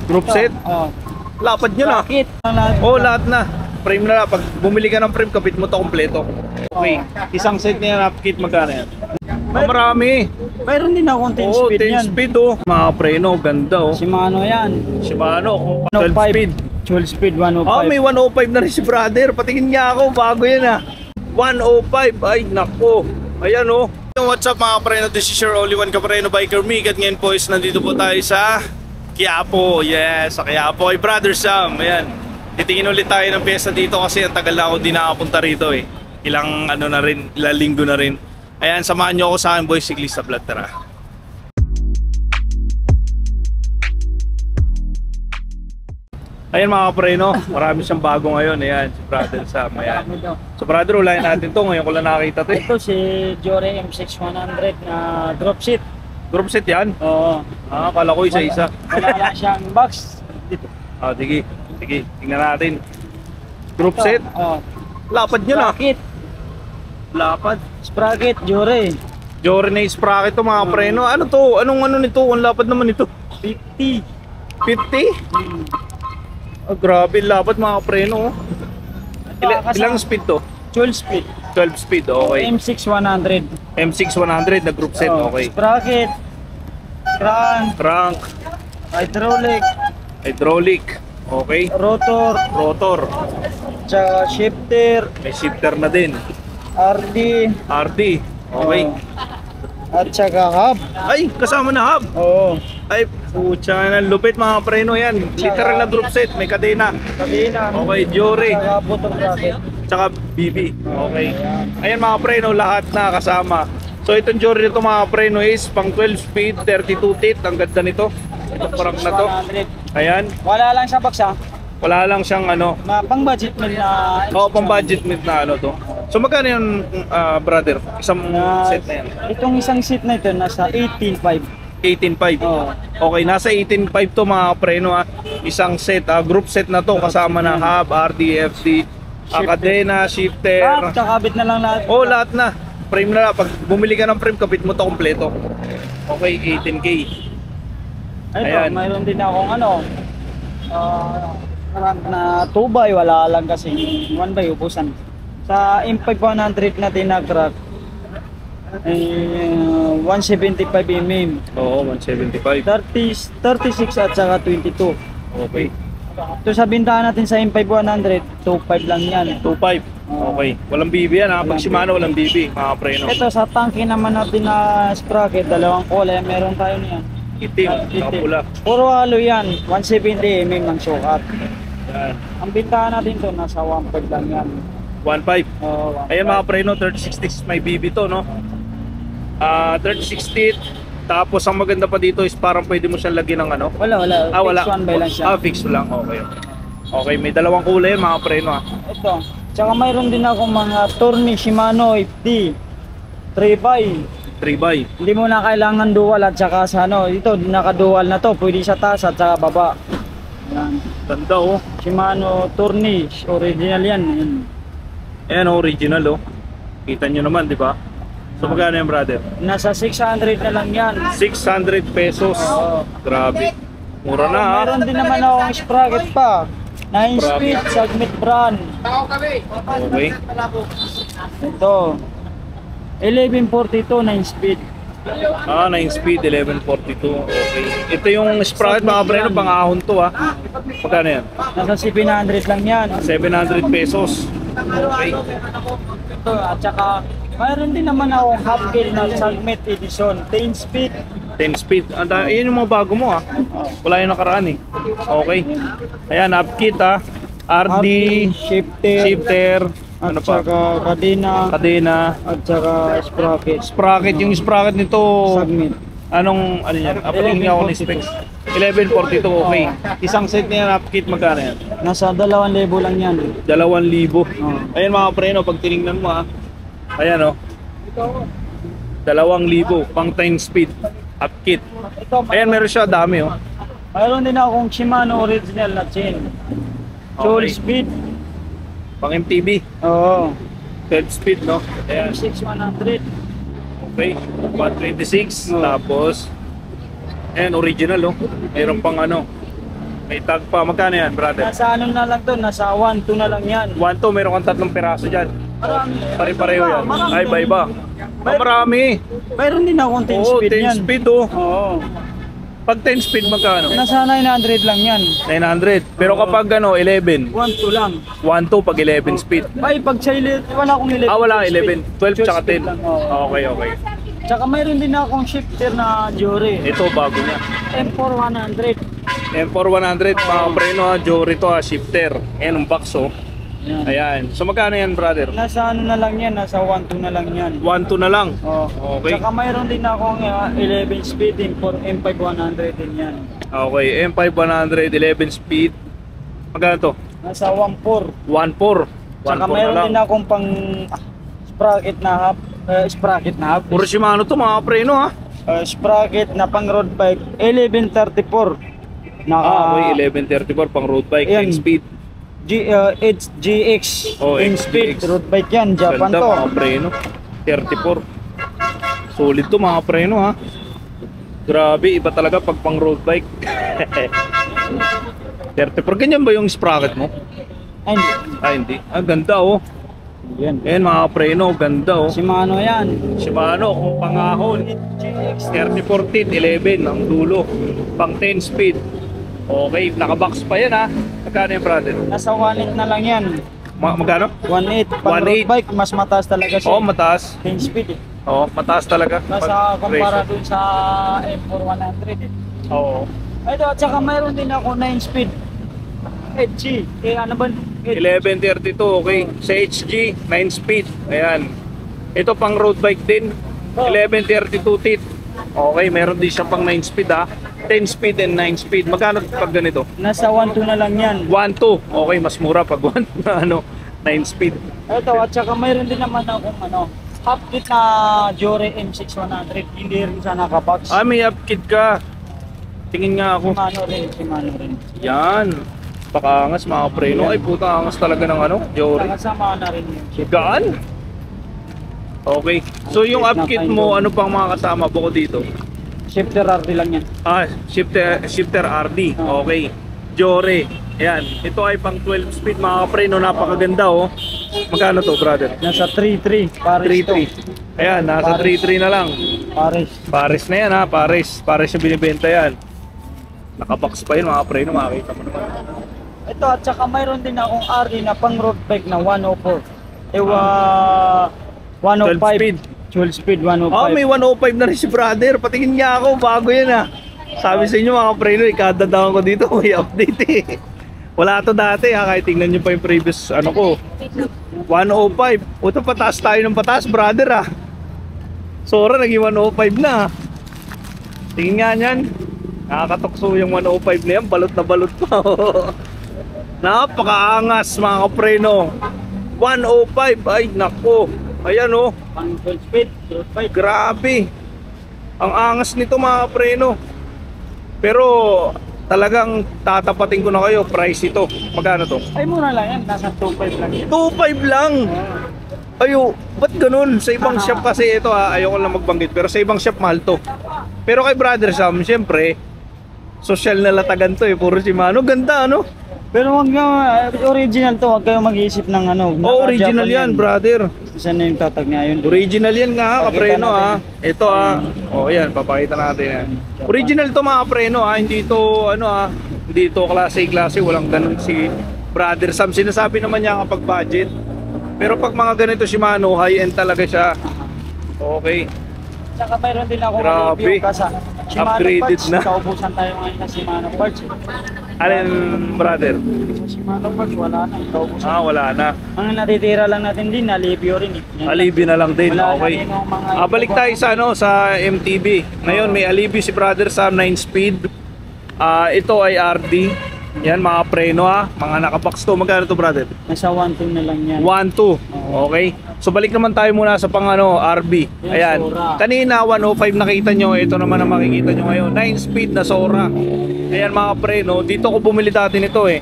Group set? Oo. Lapad nyo na. Bakit? Lahat na. Frame na lang. Pag bumili ka ng frame, kapit mo to kompleto. Okay. Isang set niya na kit, magkano yan? Marami. Mayroon din akong 10 speed 10 yan. speed Mga preno, ganda Shimano yan. Shimano, 12 speed. 12 speed, 105. May 105 na rin si brother. Patingin niya ako, bago yan 105, ay nako. Ayan What's up mga preno, this is your only one kapreno biker Mig. At ngayon po is nandito po tayo sa Quiapo. Yes, sa Quiapo ay Brother Sam. Ayan, titingin ulit tayo ng piyesta dito kasi ang tagal na ako di nakapunta rito Ilang linggo na rin. Ayan, samahan nyo ako sa akin boys, Siglista Vlog, tara. Ayan mga kapreno, marami siyang bago ngayon. Ayan, si Brother Sam. Ayan. So brother, ulayan natin to. Ngayon ko lang nakakita to Ito si Jore M6100 na drop seat. Drop set yan? Oo. Kala ko isa-isa. Wala lang siyang box. Dito. Sige. Tingnan natin. Drop set? Oo. Lapad nyo na. Sprocket. Lapad. Sprocket, Jore. Jore na sprocket to mga kapreno. Ano to? Anong nito? Ang lapad naman ito. 50. 50? Grabe, lapad mga kapreno. Ilang speed to? 12 speed. 12 speed, okay. M6100. M6100 na group set, okay. Sprocket. Crank. Hydraulic. Okay. Rotor. Tsaka shifter. May shifter na din. RD. Okay. At tsaka hub. Ay, kasama na hub. Oo. Ay, putya na, lupit mga preno yan. Literal na group set, may kadena. Okay, Jore. Tsaka button bracket. Tsaka BB. Okay. Ayan mga preno, lahat na kasama. So itong Jore nito mga preno is pang 12 speed, 32 teeth. Ang ganda nito. Itong parang na to. Ayan. Wala lang sa box Wala lang siyang pang budget meal na. pang budget meal na to. So magkano yun, brother? Isang set na yan? Itong isang seat na ito nasa 18.5. 18.5. Okay, nasa 18.5 to mga preno Isang set, group set na to kasama na hub, RDFD, kadena, shifter. Kakabit na lang lahat. Lahat na. Frame na lang. Pag bumili ka ng frame, kapit mo to kompleto. Okay, 18K. Ayan. Mayroon din akong crank na 2x, wala lang kasi 1x ubusan. Sa M5100 natin na crank 175 mm. Oo, 175. 36 at saka 22. Okay. Ito sa bintahan natin sa M5100, 25 lang yan. 25. Okay. Walang BB yan Pag Shimano, walang BB, mga preno. Ito sa tangke naman natin na sprocket, dalawang kulay, meron tayo niyan. Itim, pula. Puro halo yan, 170 mm ang sukat. Yan. Ang bintahan natin to nasa 1.5 lang yan. 1.5. Ayan mga preno, 36 may BB to, no? 36 tapos ang maganda pa dito is parang pwede mo siyang lagyan ng Wala. Wala. Fix one by lang siya. Fix lang. Okay. Okay, may dalawang kulay mga preno Ito. Tsaka mayroon din ako mga Tourney Shimano FD 3x. 3x. Hindi mo na kailangan dual at saka sa ito naka-dual na to, pwede sa taas at saka baba. Yan. Ganda Shimano Tourney, original yan. Ayan original Kita nyo naman, di ba? So magkano yan, brother? Nasa 600 na lang yan. 600 pesos. Grabe. Mura na Meron din naman akong sprocket pa. 9 speed, Submit brand. Okay. Ito. 1142, 9 speed. 9 speed, 1142. Okay. Ito yung sprocket mga preno, pang-ahon to Magkano yan? Nasa 700 lang yan. 700 pesos. Okay. Ito, at saka mayroon din naman akong half kill na Submit edition, 10 speed. 10 speed. Yan yung mga bago mo Wala yung nakaraan Okay. Ayan, upkit RD, shifter, at saka kadena, at saka sprocket. Yung sprocket nito, Submit. ano yan? Patingin nga ako ng specs. 1142, okay. Isang set niya upkit, magkano yan? Nasa 2,000 lang yan. 2,000. Ayan mga preno, pag tinignan mo ayan 2,000, pang 10 speed, upkit. Ayan, meron siya, dami Mayroon din akong Shimano original na chain. 12 speed. Pang MTB. Oo. 12 speed, no? Ayan. M6100. Okay, 126. Tapos, ayan, original, Meron pang May tag pa. Magkano yan, brother? Nasa ano na lang to, nasa 1-2 na lang yan. 1 to, meron kang 3 piraso dyan. Marami. Pare-pareho yan. Marami. Ay, iba-iba. Marami. Mayroon din akong 10 Oo, speed 10 yan. speed oh. Oo. Pag 10 speed, magkano? Nasa 900 lang yan. 900. Pero kapag ano, 11. 1-2 lang. 1 to pag 11 speed. Ay, pag sa wala akong 11. Wala 12 speed. 11. 12 tsaka 10. speed lang, oo. Okay, okay. Tsaka mayroon din akong shifter na Jory. Ito, bago niya. M4 100. M4 100, mga preno ha, Jory to ha, shifter. Ayan, ang box oh. Yan. Ayan. So magkano yan, brother? Nasa ano na lang yan, nasa 1-2 na lang yan. 1 to na lang. Oh. Okay. Tsaka mayroon din akong 11 speed din for M5 100 din yan. Okay, M5 100, 11 speed. Magkano to? Nasa 1.4. 1.4. Tsaka 1.4 mayroon na din lang. akong pang sprocket na half. Sprocket na half. Puro Shimano to, mga preno ha. Sprocket na pang road bike 1134. Naka Okay, 1134 pang road bike, Ayan. 10 speed. It's GX. Oh, 10 GX. speed road bike yan, Japan Ganda, to. mga preno. 34. Solid to, mga preno ha. Grabe, iba talaga pag pang road bike. 34. Ganyan ba yung sprocket mo? Ay, hindi. Ah, hindi. Ah, ganda oh. Yan. Ayan, mga preno, ganda oh. Shimano yan. Shimano, kung pangahon. GX. 3014, 11 ang dulo. Pang 10 speed. Okay, nakabox pa yan ha. Magkano yung brother? Nasa 1.8 na lang yan. Magkano? 1.8. Pang 1.8. road bike, mas mataas talaga siya. Oo, mataas. 10 speed eh. Oo, mataas talaga. Nasa Pag kumpara racer. dun sa M4 100 eh. Oo. Ito, at saka mayroon din ako 9 speed. HG. Ano ba? 1132, okay. Sa HG, 9 speed. Ayan. Ito pang road bike din. 1132 tit. Okay, meron din siya pang 9 speed ha. 10 speed and 9 speed. Magkano pag ganito? Nasa 1.2 na lang yan. 1.2. Okay, mas mura pag 1 na ano, 9 speed. Ito, at saka mayroon din naman akong half kit na Jory M6100. Hindi rin sa nakabox. Ah, may upkit ka. Tingin nga ako. Shimano rin. Yan. Pakangas mga preno. Ay puta, angas talaga ng ano, Jory. Kasama na rin yung shifter. Gaan? Okay. So yung upkit mo, ano pang mga kasama bukod dito? Shifter RD lang yan. Ah, shifter RD. Okay. Jory. Ayan. Ito ay pang 12 speed mga preno. Napakaganda oh. Magkano to, brother? Nasa 3.3. Paris to. 3.3. Ayan, nasa 3.3 na lang. Paris. Pares na yan ha, Pares. Pares yung binibenta yan. Nakabox pa yun mga preno, makakita mo naman. Ito, at saka mayroon din akong RD na pang road bike na 104. 105. 12 speed. 12 speed, 105. Oh, may 105 na rin si brother. Patingin niya ako, bago yan ha. Sabi sa inyo mga preno, ikadadaan ko dito, may update eh. Wala to dati ha, kahit tingnan nyo pa yung previous ano ko. 105. Ito pataas tayo ng pataas, brother ha. Sora, naging 105 na. Tingin nga niyan. Nakakatukso yung 105 na yan, balot na balot pa. Napakaangas mga kapreno. 105, ay nako. Ayan oh, Pang 12 speed, road bike. grabe. Ang angas nito mga kapreno. Pero talagang tatapatin ko na kayo, price ito. Magkano to? Ay, mura lang yan. Nasa 2.5 lang yan. 2.5 lang. Ayo, ba't ganun? Sa ibang shop kasi ito ha, ayoko lang magbanggit. Pero sa ibang shop mahal to. Pero kay Brother Sam, siyempre, social na latagan to eh. Puro Shimano, ganda ano? Pero wag nga, original to. Wag kayong mag-iisip ng ano. Oh, original yan, brother. Saan na yung tatag niya yun? Original yan nga, Pakita kapreno ha. natin. Ito ha. Oh, yan, papakita natin yan. Original to mga kapreno ha. Hindi to, ano ha. Hindi to klase. Walang ganun si Brother Sam. Sinasabi naman niya kapag budget. Pero pag mga ganito Shimano, high-end talaga siya. Okay. Saka mayroon din ako Grabe. review kasi Shimano Upgraded parts. na. Kaubusan tayo ngayon ng Shimano parts. Alin, brother? Sa Shimano parts, wala na. Kaubusan. Ah, wala na. Ang natitira lang natin din, alivio rin eh. Yan. Alibi na lang din. Wala na Okay. rin yung mga Balik tayo sa ano sa MTB. Ngayon may alibi si Brother Sam 9 speed. Ito ay RD. Yan mga preno ha. Mga nakabox to. Magkano to, brother? Nasa 1.2 na lang yan. 1.2. Okay. So balik naman tayo muna sa pang ano RB. Yan, Ayan. Sora. Kanina 105 nakita nyo. Ito naman ang makikita nyo ngayon. 9 speed na Sora. Ayan mga preno. Dito ko bumili dati nito eh.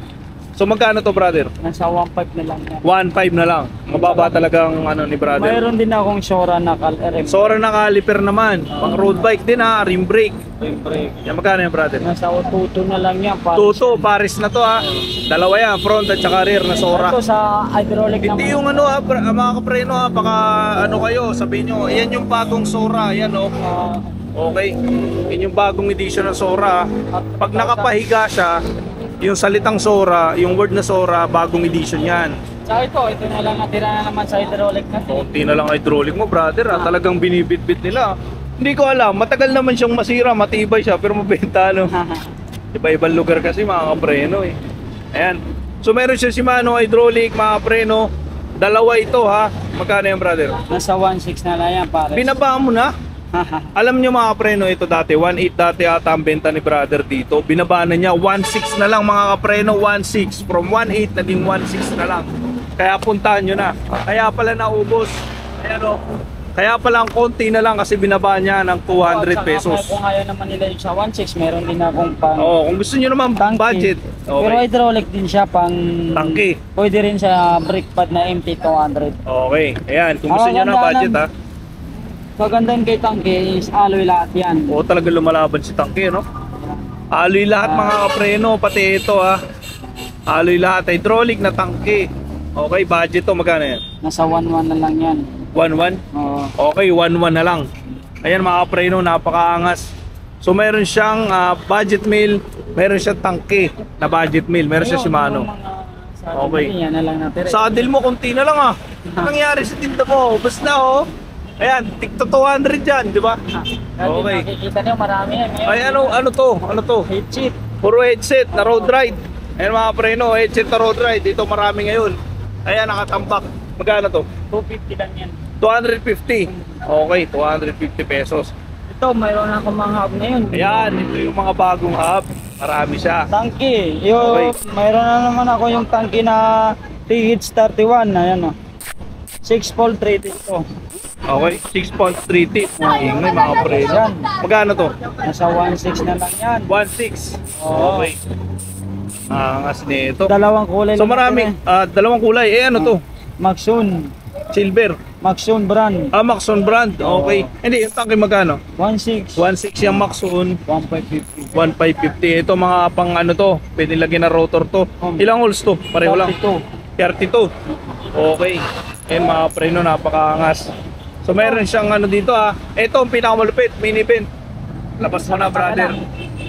So magkano to, brother? Nasa 1.5 na lang yan. 1.5 na lang. Mababa talagang ano ni brother. Mayroon din akong Sora na RM. Sora na caliper naman. Pang road bike din ha, rim brake. Brake. Yan magkano yan, brother? Nasa 2.2 na lang yan. Tuto, Paris na to ha. Dalawa yan, front at saka rear na Sora. Ito sa hydraulic naman. Hindi yung ano ha, mga kapreno ha, baka ano kayo, sabihin nyo, yan yung bagong Sora, yan o. Okay, yan yung bagong edition ng Sora. Pag nakapahiga siya, yung salitang Sora, yung word na Sora, bagong edition yan. Sa ito na lang natira na naman sa hydraulic natin. Konti na lang hydraulic mo, brother. Talagang binibit-bit nila. Hindi ko alam, matagal naman siyang masira, matibay siya, pero mabenta no. Iba-ibang lugar kasi mga kapreno eh. Ayan. So meron siya Shimano hydraulic, mga kapreno. Dalawa ito ha. Magkano yan, brother? Nasa 1.6 na lang yan, pare. Binaba mo na. Alam nyo mga kapreno, ito dati 1.8 dati ata ang benta ni brother dito. Binaba na niya 1.6 na lang mga kapreno, 1.6. From 1.8 naging 1.6 na lang. Kaya puntahan nyo na. Kaya pala naubos. Ayan o. Kaya pala ang konti na lang kasi binaba niya ng 200 pesos. Kung ayaw naman nila yung sa 1.6, meron din akong pang Kung gusto nyo naman tangke. budget. Pero Okay. hydraulic din siya pang Tangke. Pwede rin sa brake pad na MT200. Okay. Ayan, kung gusto nyo ng budget ha. Kagandahan kay tangke is alloy lahat yan. Oo, talaga lumalaban si Tangke, no? Alloy lahat mga kapreno, pati ito ha. Alloy lahat, hydraulic na tangke. Okay, budget to, magkano yan? Nasa 1.1 na lang yan. 1.1? Oo. Okay, 1.1 na lang. Ayan mga kapreno, napakaangas. So meron siyang budget meal, meron siyang tangke na budget meal, meron siya Shimano. Okay. Yan na lang natin. Saddle mo, konti na lang ah. Ano nangyari sa tinda mo? Ubus na oh. Ayan, tikto 200 dyan, di ba? Okay. Nakikita niyo marami yan. Ay, ano to? Ano to? Heat sheet. Puro headset na road ride. Ayan mga preno, headset na road ride. Dito marami ngayon. Ayan, nakatambak. Magkano to? 250 lang yan. 250. Okay, 250 pesos. Ito, mayroon ako mga hub ngayon. Ayan, ito yung mga bagong hub. Marami siya. Tangke. Yung, mayroon na naman ako yung tangke na TH31. Ayan o. 6-pole 3 ito. Okay, 6.30. Ingay mga preno. Yan. Magkano to? Nasa 1.6 na lang yan. 1.6. Oo. Okay. Angas nito. Dalawang kulay. So lang marami, natin dalawang kulay. Ano to? Maxun. Silver. Maxun brand. Maxon brand. Okay. Hindi, yung tangke magkano? 1.6. 1.6 yung Maxon. 1.550. 1.550. Ito mga pang ano to, pwede lagyan na rotor to. Ilang holes to? Pareho lang. 32. Okay. Mga preno, napakaangas. So meron siyang ano dito ha. Ito ang pinakamalupit, mini vent. Labas mo na, brother.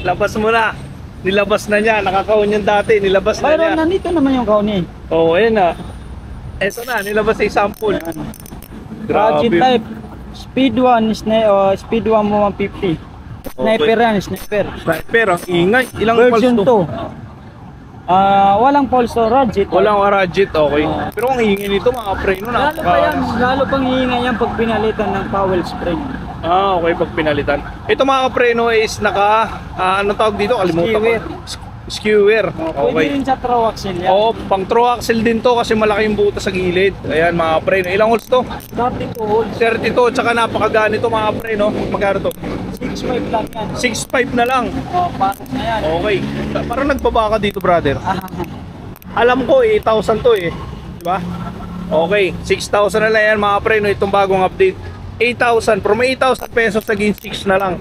Labas mo na. Nilabas na niya, nakakaon yung dati, nilabas na niya. Mayroon nandito naman yung kauni. Ayan na. Eto na, nilabas sa sample. Gadget type. Speed 1 speed 1 mo 150. Sniper yan, sniper. Sniper, ang ingay. Ilang Version pulse to? 2. Walang pulse to, Radjet. Walang radjet, okay. Pero ang ingay nito mga preno, Lalo pa yan, lalo pang hihinga yan pag pinalitan ng Powell spring. Okay, pag pinalitan. Ito mga kapreno is naka, ano tawag dito? Kalimutan Skewer. ko. Skewer. Pwede Okay. rin sa throw axle yan. Oo, pang throw axle din to kasi malaki yung butas sa gilid. Ayan mga kapreno. Ilang holes to? 32 holes. 32, tsaka napakagani to mga kapreno. Magkano to? 6.5 lang yan. 6.5 na lang. Pasok na yan. Okay. Parang nagbaba ka dito, brother. Alam ko, 8,000 to eh. Diba? Okay, 6,000 na lang yan mga preno. Itong bagong update. 8,000. From 8,000 pesos, naging 6 na lang.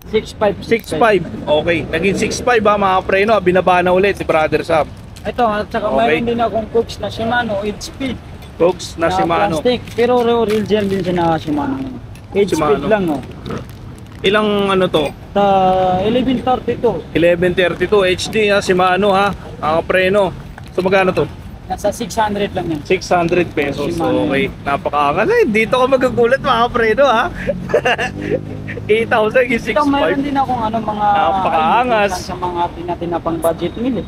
6.5. 6.5. Okay, naging 6.5 ha mga preno. Binaba na ulit si Brother Sam. Ito, at saka Okay. mayroon din akong Cooks na Shimano 8 speed. Folks, na Shimano. Plastic, pero real gel din siya na Shimano. 8 Shimano. speed lang oh. Ilang ano to? 1132. 1132 HD ha, Shimano ha. Mga preno. So magkano to? Nasa 600 lang yan. 600 pesos. Shimano. Okay. Napakaangas. Ay, dito ka magagulat mga preno ha. 8,000 yung Ito, mayroon 6.5. din akong mga Napakaangas. sa mga tinatin na pang budget meal eh.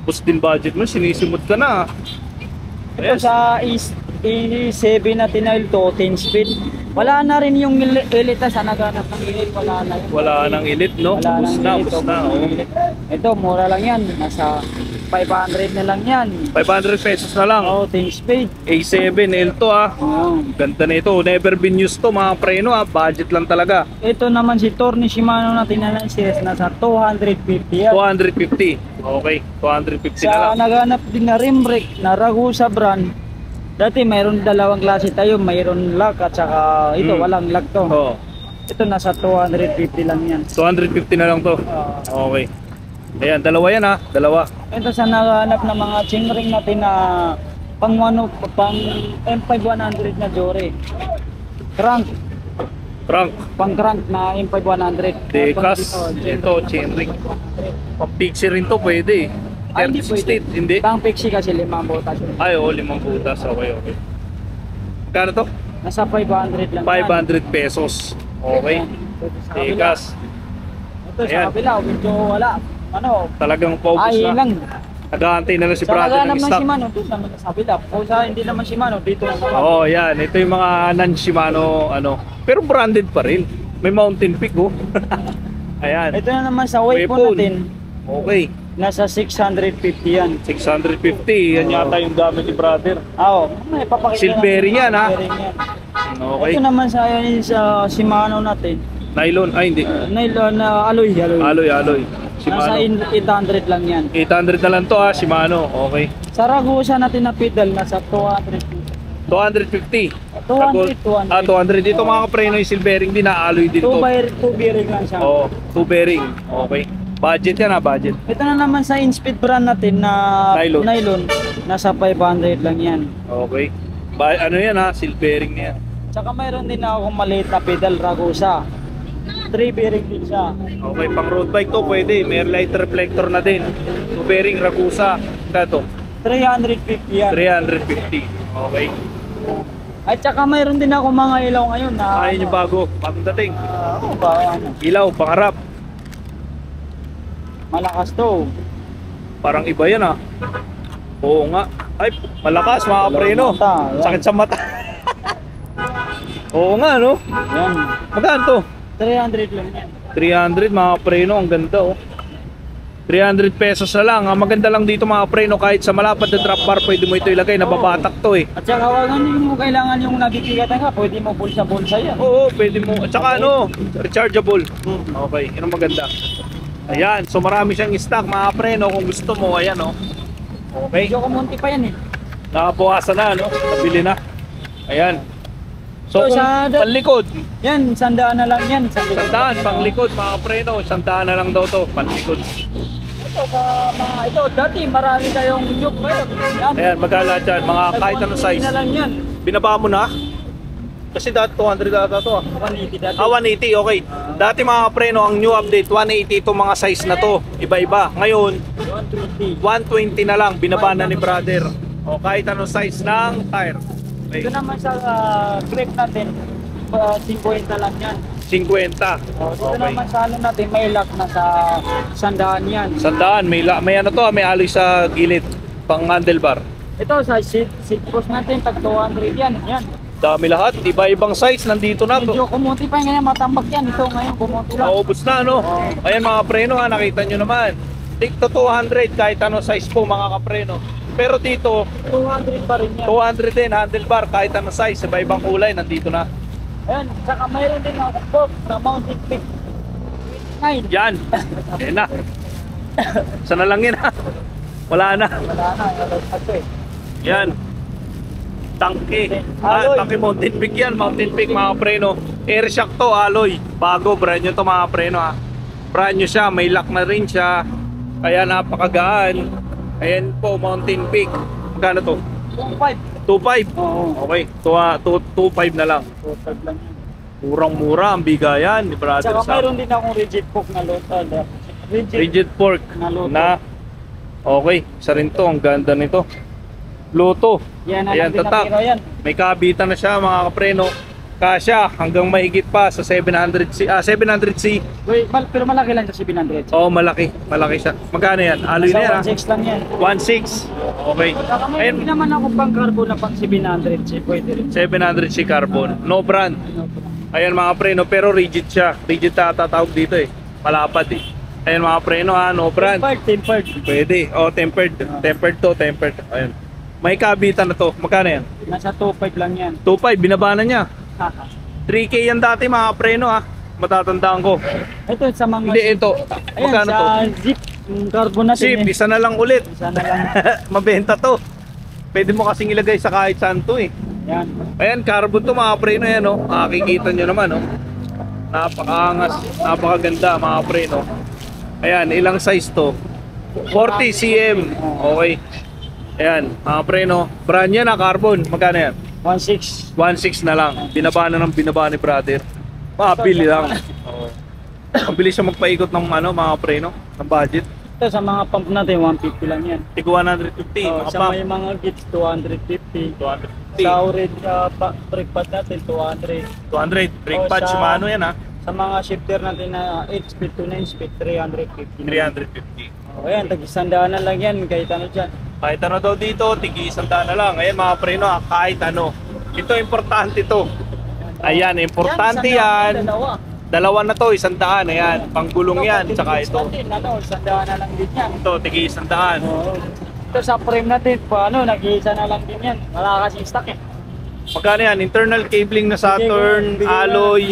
Bus din budget mo, sinisimot ka na. Ito Yes. sa E7 na tinail to, 10 speed. Wala na rin yung elite sa naghanap ng elite, wala na yun. Wala nang elite, no? Wala Bus nang na, elite, bus na. oh. Oh. Ito, mura lang yan. Nasa 500 na lang yan. 500 pesos na lang. Oh, thanks paid. A7 L2 ah. Oh. Ganda na ito. Never been used to mga preno ah. Budget lang talaga. Ito naman si Torni Shimano natin na series nasa 250 yan. 250. Okay, 250 na Sa lang. naghanap din na rim brake na Ragusa brand. Dati mayroon dalawang klase tayo, mayroon lock at saka ito walang lock to. Oh, Ito nasa 250 lang yan. 250 na lang to. Ah, Okay. Ayan, dalawa yan ah. Dalawa. ito sa naghanap ng mga chainring natin na pang M5100 na Jore. Crank, Frank, pang crank na M5100. Decas, ito, chainring. Pang pixie rin to pwede. Ay, hindi 3060, hindi. Pang pixie kasi 5 butas. Ay, oo, 5 butas. Okay, okay. Kano to? Nasa 500 lang. 500 pesos. Okay. Decas. Ito sa Ayan. kabila, medyo wala. Ano? Talagang paubos Ay na. lang. Nag-aantay na lang si Sa brother naghanap ng ng stock. Shimano, doon naman sa kabila. Kung sa hindi naman Shimano, dito na naman. Oo, yan. Ito yung mga non-Shimano, ano. Pero branded pa rin. May Mountain Peak, oh. Ayan. Ito na naman sa Waypoint Waypoint. natin. Okay. Nasa 650 yan. 650. Yan yata yung gamit ni brother. Oo. May papakita Silvering yan, ha? Silvering yan. Okay. Ito naman sa Shimano natin. Nylon. Ay, hindi. Nylon na alloy. Alloy. Nasa Shimano. 800 lang yan. 800 na lang to, ah. Shimano. Okay. Sa Ragusa natin na pedal, nasa 200. 250. 200. 200. Dito mga kapreno yung silvering din, alloy din 2 to. bearing lang siya. Oo, 2 bearing. Okay. Budget yan, budget. Ito na naman sa InSpeed brand natin na Nylon. Nasa 500 lang yan. Okay. Ano yan ha? Silvering na yan. Tsaka mayroon din akong maliit na pedal Ragusa. 3 bearing din siya. Okay, pang road bike to pwede. May light reflector na din. 2 bearing Ragusa. Kato? 350 yan. 350. Okay. At saka mayroon din ako mga ilaw ngayon na Ayun yung bago. Bagong dating. ano ba, ano, Ilaw, pangarap. malakas to. Parang iba yan ha. Oo nga. Ay, malakas mga kapreno. Mata, yan. Sakit sa mata. Oo nga no. Yan. Magkano to? 300 lang yan. 300 mga preno, ang ganda oh. 300 pesos na lang. Ang maganda lang dito mga preno, kahit sa malapad na drop bar pwede mo ito ilagay, nababatak to eh. At saka wag hindi mo kailangan yung nabibigatan ka, pwede mo bulsa-bulsa yan. Oo, pwede mo. At saka ano, rechargeable. Okay, yun ang maganda. Ayan, so marami siyang stock mga preno kung gusto mo, ayan oh. Okay, Medyo kumunti pa yan eh. nakabawasan na no, nabili na. Ayan. So So, kung sa- panlikod, Yan, 100 na lang yan. 100 100 panglikod mga preno, 100 na lang daw to, panlikod. Ito, mga ito, dati marami tayong joke ngayon. Yan. Ayan, magkala dyan, mga kahit anong size. na lang yan. Binaba mo na? Kasi dati 200 ata to ah. 180 dati. 180, okay. Dati mga preno, ang new update, 180 itong mga size na to. Iba-iba. Ngayon, 120. 120 na lang, binaba na ni brother. O kahit anong size ng tire. Okay. Ito naman sa grip natin, 50 lang yan. 50. Oh, dito Okay. naman sa ano natin, may lock na sa 100 yan. Sandaan, may ano to, may alloy sa gilid. Pang handlebar. Ito sa seat post natin, tag 200 yan. Yan. Dami lahat, iba-ibang size, nandito na to. Medyo kumunti pa ngayon, matambak yan. Ito ngayon, kumunti lang. Naubos na, no? Ayan mga preno ha, nakita nyo naman. Take to 200, kahit ano size po mga kapreno. Pero dito, 200 pa rin yan. 200 din, handlebar, kahit ano size, iba-ibang kulay, nandito na. Ayan, saka mayroon din ako box na Mountain Peak. 9. Yan, yan na. Sana lang yan ha. Wala na. Wala na, ito eh. Yan. Tangke. Alloy. Tangke Mountain Peak yan. Mountain Peak mga preno. Air shock to, alloy. Bago, brand new to mga preno ha. Brand new siya, may lock na rin siya. Kaya napakagaan. Ayan po, Mountain Peak. Magkano to? 2.5. 2.5. Oo. Okay, 2.5 na lang. 2.5 lang yan. Murang-mura ang bigayan ni brother Saka Sam. mayroon din akong rigid fork na lotad. Rigid fork Na Lotto. na okay, isa rin to, ang ganda nito. Lotto. Yan, Ayan, alam din tatak. na yan. May kabitan na siya mga kapreno. Kasya hanggang mahigit pa sa 700C. 700C. Wait, pero malaki lang sa 700. Oh, malaki. Malaki siya. Magkano yan? Alloy na yan, Sa 1.6 lang yan. 1.6. Okay. Saka may Ayun, naman ako pang carbon na pang 700. Pwede rin. 700C carbon. No brand. Ayan mga preno, pero rigid siya. Rigid tatawag dito eh. Palapad eh. Ayan mga preno ha, no brand. Tempered. Pwede. Oh, tempered. Tempered to, tempered. Ayun. May kabitan na to. Magkano yan? Nasa 2.5 lang yan. 2.5, binaba na niya. 3K yan dati mga preno ha. Matatandaan ko. Ito sa mga Hindi, ito. Ayan, Magkano sa to? zip, yung carbon natin Sip, isa na lang ulit. Isa na lang. Mabenta to. Pwede mo kasing ilagay sa kahit saan to eh. Yan. Ayan, carbon to mga preno yan oh. Makikita nyo naman oh. Napakaangas, napakaganda mga preno. Ayan, ilang size to? 40 cm. Okay. Ayan, mga preno. Brand yan na carbon. Magkano yan? 1.6. 1.6 na lang. Binaba na ng binaba ni brother. Mabili lang. Oo. Mabilis siya magpaikot ng mga preno, ng budget. Ito sa mga pump natin, 150 lang yan. Tig 150, mga Sa pump. may mga gits, 250. 250. Sa orange brake pad natin, 200. 200. Brake O, pad, sa- Shimano yan ha. Sa mga shifter natin na 8 speed to 9 speed, 350. 350. O yan, tag-isandaan na lang yan, kahit ano dyan. Kahit ano daw dito, tigi 100 na lang. Ayan mga preno ha, kahit ano. Ito importante to. Ayan, importante yan. Dalawa. Dalawa na to, 100. Ayan, panggulong yan. Tsaka ito. Isandaan na lang din yan. Ito, tigi 100. Oo. Ito sa frame natin, nag-iisa na lang din yan. Wala kasi stock eh. Magkano yan? Internal cabling na Saturn, Bigay ko- alloy,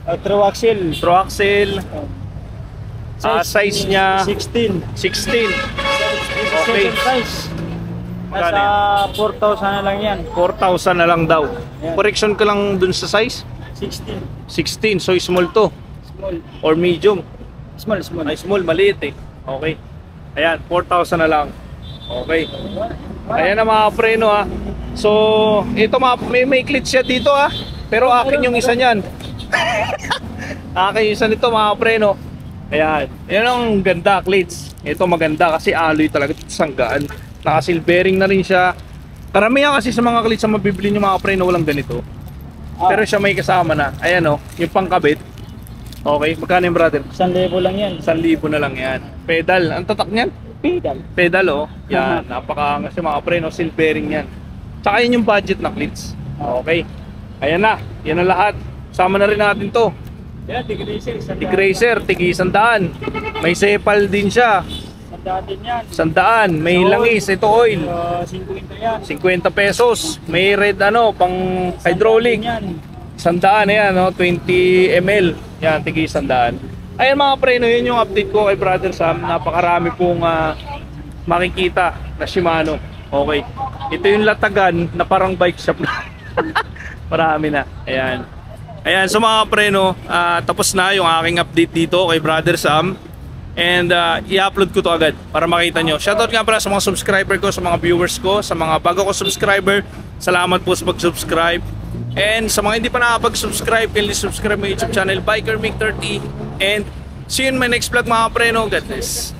True axle. Troaxel. Size niya 16. 16. Okay. Second size. Magkano Nasa 4,000 na lang yan. 4,000 na lang daw. Ayan. Correction ko lang dun sa size. 16. 16, so small to. Small. Or medium. Small. Ay, small, maliit eh. Okay. Ayan, 4,000 na lang. Okay. Ayan na mga preno ha. So, ito may clits siya dito ha. Pero akin yung isa niyan. Akin yung isa nito mga preno. Ayan. Yan ang ganda, clits. Ito maganda kasi alloy talaga. Sanggaan. Naka-silvering na rin siya. Karamihan kasi sa mga clits na mabibili nyo mga preno walang ganito. Pero siya may kasama na. Ayan o, yung pangkabit. Okay, magkano yung brother? 1,000 lang yan. 1,000 na lang yan. Pedal, ang tatak niyan? Pedal. Pedal oh. Yan, napakaangas yung mga preno, silvering yan. Tsaka yun yung budget na clits. Okay. Ayan na, yan ang lahat. Sama na rin natin to. Yan, tig-racer. Tig racer, tigi 100. May sepal din siya. Sandaan din yan. 100. May langis, ito oil. 50 yan. 50 pesos. May red pang hydraulic. Yan. 100 yan, 20 ml. Yan, tigi 100. Ayan mga preno, yun yung update ko kay Brother Sam. Napakarami pong makikita na Shimano. Okay. Ito yung latagan na parang bike shop na. Marami na. Ayan. Ayan, so mga preno, tapos na yung aking update dito kay Brother Sam. And i-upload ko to agad para makita nyo. Shoutout nga pala sa mga subscriber ko, sa mga viewers ko, sa mga bago ko subscriber. Salamat po sa pag-subscribe. And sa mga hindi pa nakapag-subscribe, kindly subscribe my YouTube channel, Biker Mick 30. And see you in my next vlog mga preno. God bless.